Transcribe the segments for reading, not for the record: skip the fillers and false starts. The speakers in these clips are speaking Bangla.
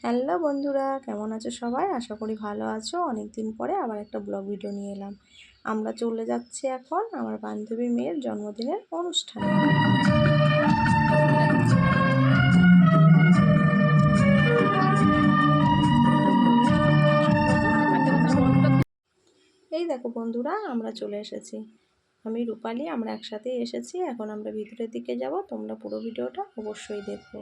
হ্যালো বন্ধুরা, কেমন আছো সবাই? আশা করি ভালো আছো। অনেক দিন পরে আবার একটা ব্লগ ভিডিও নিয়ে এলাম। আমরা চলে যাচ্ছি এখন আমার বান্ধবীর মেয়ের জন্মদিনের অনুষ্ঠানে। এই দেখো বন্ধুরা, আমরা চলে এসেছি। আমি রূপালী, আমরা একসাথেই এসেছি। এখন আমরা ভিতরের দিকে যাব। তোমরা পুরো ভিডিওটা অবশ্যই দেখো।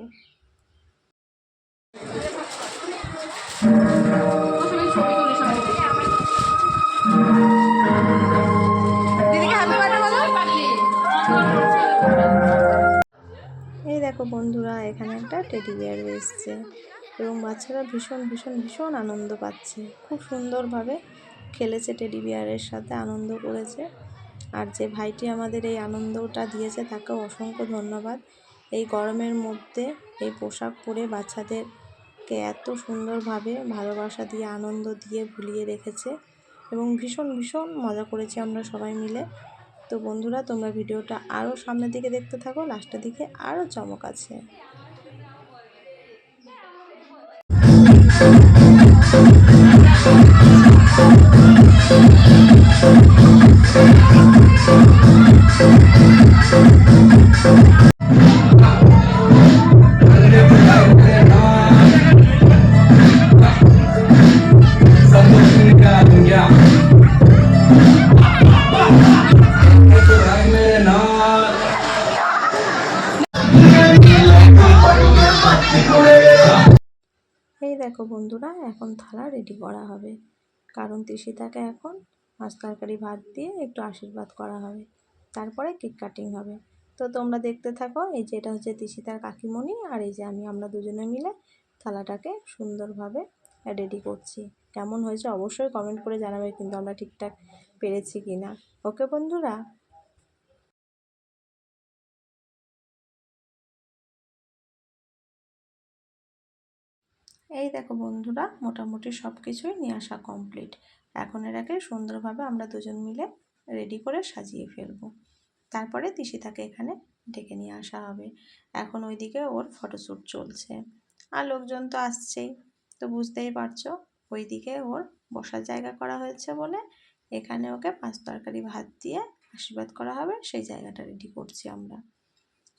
এই দেখো বন্ধুরা, এখানে একটা টেডি বিয়ার এসছে এবং বাচ্চারা ভীষণ ভীষণ ভীষণ আনন্দ পাচ্ছে। খুব সুন্দরভাবে খেলেছে, টেডি বিয়ারের সাথে আনন্দ করেছে। আর যে ভাইটি আমাদের এই আনন্দটা দিয়েছে তাকেও অসংখ্য ধন্যবাদ। এই গরমের মধ্যে এই পোশাক পরে বাচ্চাদেরকে এত সুন্দরভাবে ভালোবাসা দিয়ে আনন্দ দিয়ে ভুলিয়ে রেখেছে এবং ভীষণ ভীষণ মজা করেছি আমরা সবাই মিলে। তো বন্ধুরা, তোমরা ভিডিওটা আরও সামনের দিকে দেখতে থাকো, লাস্টের দিকে আরও চমক আছে। এই দেখো বন্ধুরা, এখন থালা রেডি করা হবে, কারণ তিশিতাকে এখন মাছ তরকারি ভাত দিয়ে একটু আশীর্বাদ করা হবে। তারপরে কেক কাটিং হবে। তো তোমরা দেখতে থাকো। এই যে এটা হচ্ছে তিশিতার কাকিমণি, আর এই যে আমরা দুজনে মিলে থালাটাকে সুন্দরভাবে রেডি করছি। কেমন হয়েছে অবশ্যই কমেন্ট করে জানাবে, কিন্তু আমরা ঠিকঠাক পেরেছি কি না। ওকে বন্ধুরা। এই দেখো বন্ধুরা, মোটামুটি সব কিছুই নিয়ে আসা কমপ্লিট। এখন এটাকে সুন্দরভাবে আমরা দুজন মিলে রেডি করে সাজিয়ে ফেলবো। তারপরে তিশিতাকে এখানে ডেকে নিয়ে আসা হবে। এখন ওইদিকে ওর ফটোশ্যুট চলছে, আর লোকজন তো আসছেই। তো বুঝতেই পারছো, ওইদিকে ওর বসার জায়গা করা হয়েছে বলে এখানে ওকে পাঁচ তরকারি ভাত দিয়ে আশীর্বাদ করা হবে। সেই জায়গাটা রেডি করছি আমরা।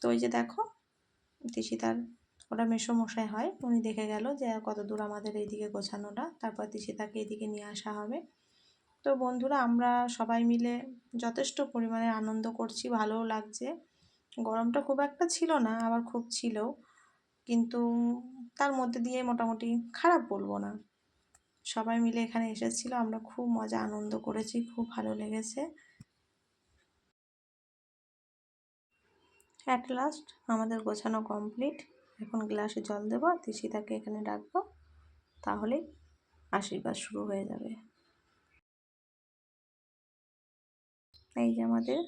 তো ওই যে দেখো, তিশিতার ওরা মেসোমশাই হয়, উনি দেখে গেল যে কত দূর আমাদের এইদিকে গোছানোটা। তারপর তিশিতাকে এইদিকে নিয়ে আসা হবে। তো বন্ধুরা, আমরা সবাই মিলে যথেষ্ট পরিমাণে আনন্দ করছি, ভালোও লাগছে। গরমটা খুব একটা ছিল না, আবার খুব ছিল, কিন্তু তার মধ্যে দিয়ে মোটামুটি খারাপ বলবো না। সবাই মিলে এখানে এসেছিল, আমরা খুব মজা আনন্দ করেছি, খুব ভালো লেগেছে। অ্যাট লাস্ট আমাদের গোছানো কমপ্লিট। এখন গ্লাসে জল দেবো, তিশিতাকে এখানে ডাকবো, তাহলেই আশীর্বাদ শুরু হয়ে যাবে। এই যে আমাদের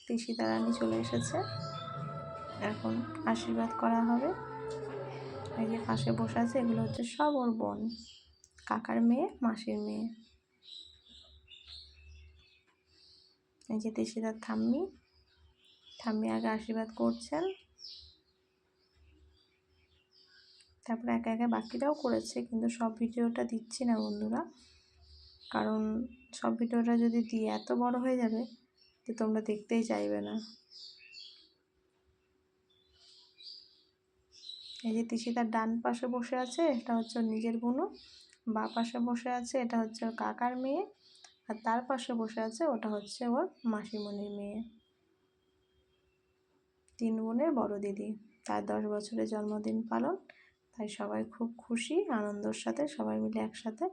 তিশিতা রানী চলে এসেছে, এখন আশীর্বাদ করা হবে। এই যে পাশে বসে আছে, এগুলো হচ্ছে সব ওর বোন, কাকার মেয়ে, মাসির মেয়ে। এই যে তিশিতার ঠাম্মি আগে আশীর্বাদ করছেন, তারপরে একা একা বাকিরাও করেছে, কিন্তু সব ভিডিওটা দিচ্ছি না বন্ধুরা, কারণ সব ভিডিওটা যদি দিই এত বড় হয়ে যাবে যে তোমরা দেখতেই চাইবে না। এই যে তিশিতার ডান পাশে বসে আছে, এটা হচ্ছে ওর নিজের বোনও। বাঁ পাশে বসে আছে, এটা হচ্ছে ওর কাকার মেয়ে। আর তার পাশে বসে আছে, ওটা হচ্ছে ওর মাসিমণির মেয়ে। 3 বোনের বড় দিদি, তার 10 বছরের জন্মদিন পালন। তাই সবাই খুব খুশি, আনন্দের সাথে সবাই মিলে একসাথে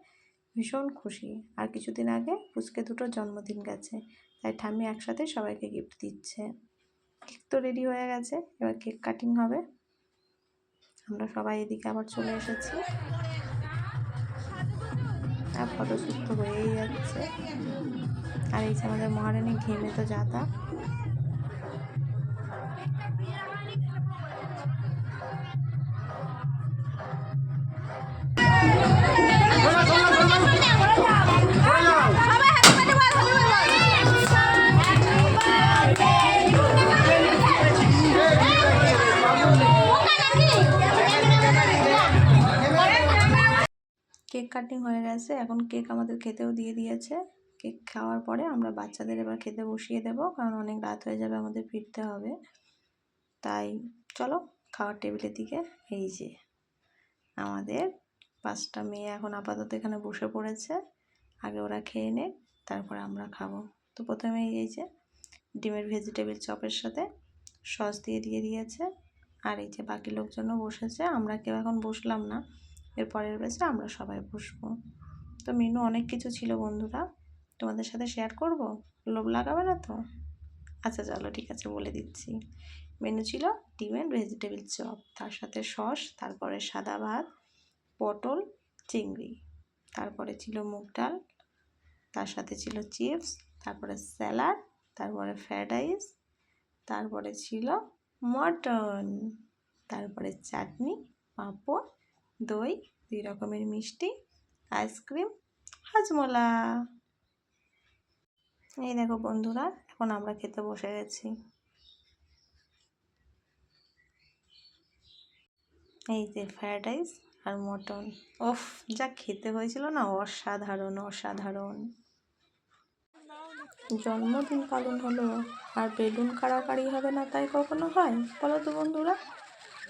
ভীষণ খুশি। আর কিছুদিন আগে পুচকে দুটোর জন্মদিন গেছে, তাই ঠাম্মি একসাথে সবাইকে গিফট দিচ্ছে। কেক তো রেডি হয়ে গেছে, এবার কেক কাটিং হবে। আমরা সবাই এদিকে আবার চলে এসেছি, আর ফটোশ্যুট তো হয়েই যাচ্ছে। আর এই যে আমাদের মহারানী ঘেমে তো যাতা। কেক কাটিং হয়ে গেছে, এখন কেক আমাদের খেতেও দিয়ে দিয়েছে। কেক খাওয়ার পরে আমরা বাচ্চাদের এবার খেতে বসিয়ে দেবো, কারণ অনেক রাত হয়ে যাবে, আমাদের ফিরতে হবে। তাই চলো খাওয়ার টেবিলের দিকে। এই যে আমাদের 5টা মেয়ে এখন আপাতত এখানে বসে পড়েছে, আগে ওরা খেয়ে নে, তারপরে আমরা খাবো। তো প্রথমে এই যে ডিমের ভেজিটেবিল চপের সাথে সস দিয়ে দিয়েছে, আর এই যে বাকি লোকজনও বসেছে, আমরা কেউ এখন বসলাম না, এর পরের ব্যাচে আমরা সবাই বসবো। তো মেনু অনেক কিছু ছিল বন্ধুরা, তোমাদের সাথে শেয়ার করব, লোভ লাগাবে না তো? আচ্ছা চলো ঠিক আছে, বলে দিচ্ছি। মেনু ছিল ডিমের ভেজিটেবিল চপ, তার সাথে সস, তারপরে সাদা ভাত, পটল, চিংড়ি, তারপরে ছিল মুগ ডাল, তার সাথে ছিল চিপস, তারপরে স্যালাড, তারপরে ফ্রাইড রাইস, তারপরে ছিল মটন, তারপরে চাটনি, পাঁপড়, দই, 2 রকমের মিষ্টি, আইসক্রিম, হাজমোলা। এই দেখো বন্ধুরা, এখন আমরা খেতে বসে গেছি। এই যে ফ্রাইড রাইস আর মটন, ওফ যা খেতে হয়েছিল না, অসাধারণ অসাধারণ। জন্মদিন পালন হলো আর বেলুন কাড়াকাড়ি হবে না তাই কখনো হয় বলো তো বন্ধুরা?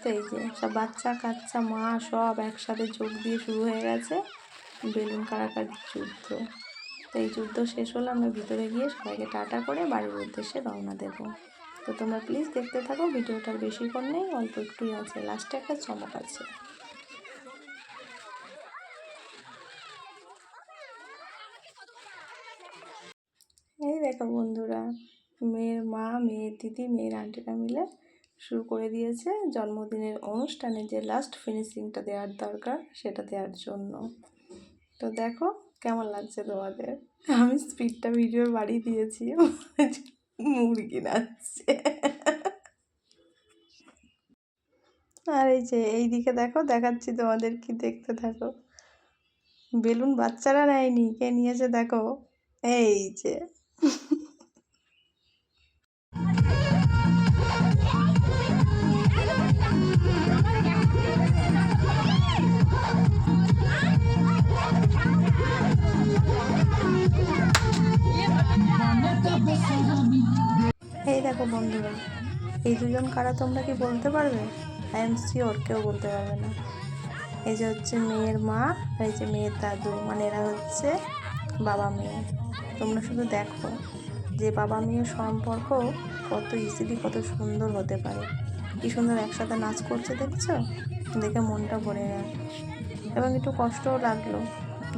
তো এই যে সব বাচ্চা কাচ্চা মা সব একসাথে যোগ দিয়ে শুরু হয়ে গেছে বেলুন কাড়াকাড়ির যুদ্ধ। তো এই যুদ্ধ শেষ হলে আমরা ভিতরে গিয়ে সবাইকে টাটা করে বাড়ির উদ্দেশ্যে রওনা দেবো। তো তোমরা প্লিজ দেখতে থাকো, ভিডিওটার বেশিক্ষণ নেই, অল্প একটুই আছে, লাস্টে একটা চমক আছে। এই দেখো বন্ধুরা, মেয়ের মা, মেয়ের দিদি, মেয়ের আন্টিরা মিলে শুরু করে দিয়েছে জন্মদিনের অনুষ্ঠানে যে লাস্ট ফিনিশিংটা দেওয়ার দরকার সেটা দেওয়ার জন্য। তো দেখো কেমন লাগছে তোমাদের, আমি স্পিডটা ভিডিওর বাড়িয়ে দিয়েছি, মুরগি নাচছে। আর এই যে এই দিকে দেখো, দেখাচ্ছি তোমাদের, কি দেখতে থাকো। বেলুন বাচ্চারা নেয়নি, কে নিয়েছে দেখো, এই যে এই দেখো বন্ধুরা, এই দুজন কারা তোমরা কি বলতে পারবে? আই এম শিওর কেউ বলতে পারবে না। এই যে হচ্ছে মেয়ের মা, আর এই যে মেয়ের দাদু, মানে এরা হচ্ছে বাবা মেয়ে। তোমরা শুধু দেখো যে বাবা মেয়ের সম্পর্ক কত ইজিলি, কত সুন্দর হতে পারে। কি সুন্দর একসাথে নাচ করছে দেখছো, দেখে মনটা ভরে গেল। এবং একটু কষ্টও লাগলো,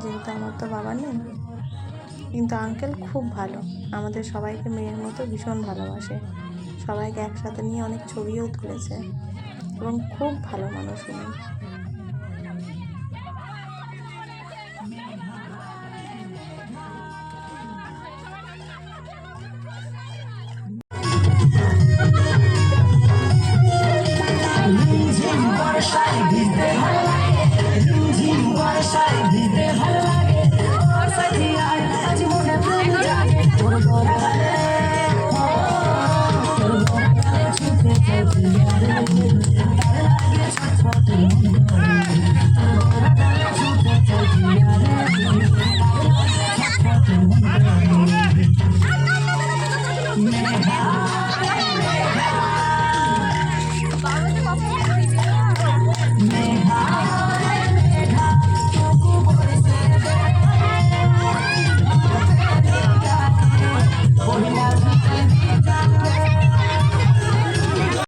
যেহেতু আমার তো বাবা নেই। কিন্তু আঙ্কেল খুব ভালো, আমাদের সবাইকে মেয়ের মতো ভীষণ ভালোবাসে, সবাইকে একসাথে নিয়ে অনেক ছবিও তুলেছে এবং খুব ভালো মানুষ উনি।